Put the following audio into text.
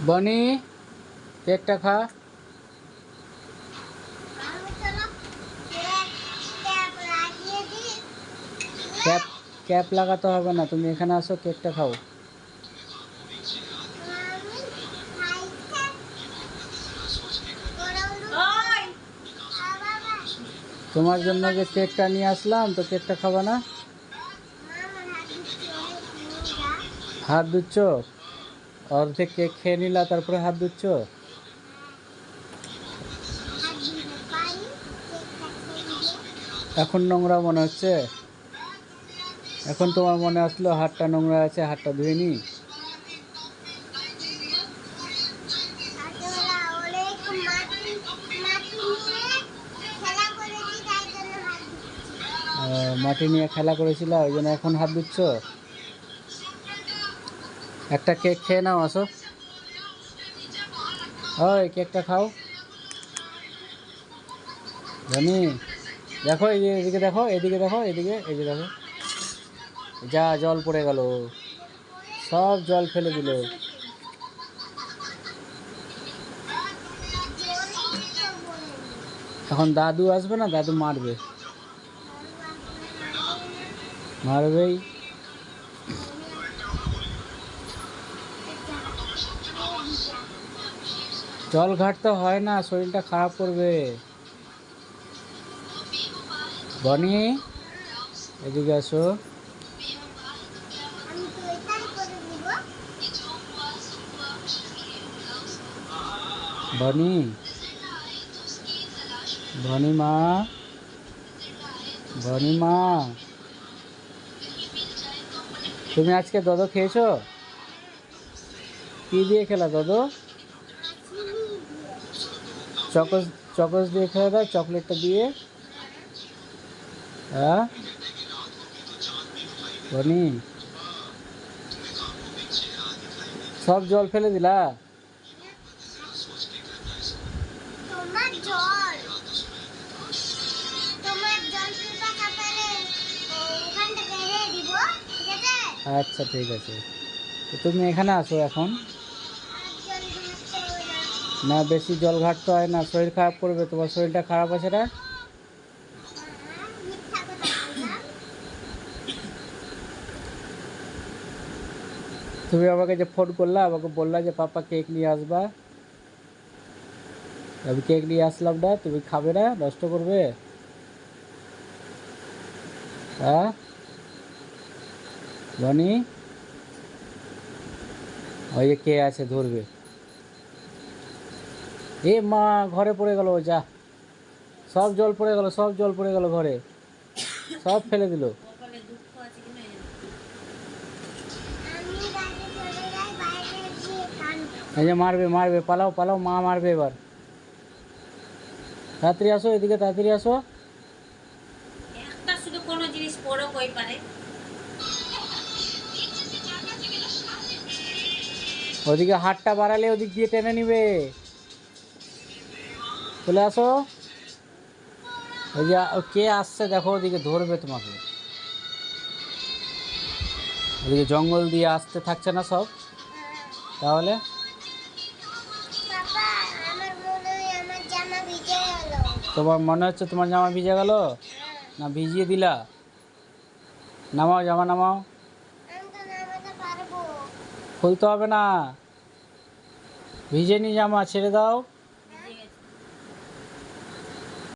बनी केकटा खा। Cap cap লাগাতে হবে না, তুমি এখানে আসো, কেকটা খাও। তোমার জন্য যে কেকটা নিয়ে আসলাম, তো কেকটা খাবে না? হাত ধুচ্ছ? অর্ধেক কেক খেয়ে নিলা, তারপরে হাত ধুচ্ছ? এখন নোংরা মনে হচ্ছে? এখন তোমার মনে আসলো হাতটা নোংরা আছে, হাতটা ধুয়ে নি? মাটি নিয়ে খেলা করেছিল, ওই জন্য এখন হাত ধুচ্ছ? একটা কেক খেয়ে নাও, আসো। ওই কেকটা খাও। জানি দেখো, এই যে এদিকে দেখো, এদিকে দেখো, এদিকে, এই যে দেখো, যা জল পড়ে গেল, সব জল ফেলে দিল। এখন দাদু আসবে না, দাদু মারবে, মারবেই। জল ঘাটতে হয় না, শরীরটা খারাপ করবে। বনি এদিকে আসো। বনি, বনি মা, বনি মা, তুমি আজকে দদো খেয়েছো? কি দিয়ে খেলা দদো? চকস, চকস দিয়ে খেলে দাও, চকলেটটা দিয়ে। হ্যাঁ বনি, সব জল ফেলে দিলা? আচ্ছা ঠিক আছে, তো তুমি এখানে আসো এখন। না, বেশি জল ঘাটতে হয় না, শরীর খারাপ করবে, তোমার শরীরটা খারাপ আছে না? তুমি আমাকে যে ফোন করলা, আমাকে বললা যে পাপা কেক নিয়ে আসবা, আমি কেক নিয়ে আসলাম না, তুমি খাবে না, নষ্ট করবে? হ্যাঁ বনি, ওই যে কে আছে ধরবে। এ মা, ঘরে পড়ে গেল, যা, সব জল পড়ে গেল, সব জল পড়ে গেল ঘরে, সব ফেলে দিল। এই যে মারবে, মারবে, পালাও পালাও, মা মারবে এবার। তাড়াতাড়ি আসো, এদিকে তাড়াতাড়ি আসো। একটা শুধু কোনো জিনিস পড়ো কই পারে। ওদিকে হাতটা বাড়ালে ওদিক দিয়ে টেনে নিবে। চলে আসো। ওই যে কে আসছে দেখো, ওদিকে ধরবে তোমাকে। ওদিকে জঙ্গল দিয়ে আসতে থাকছে না সব, তাহলে? তোমার মনে হচ্ছে তোমার জামা ভিজে গেল? না ভিজিয়ে দিলা? নামাও, জামা নামাও। খুলতে হবে না, ভিজে নি জামা, ছেড়ে দাও।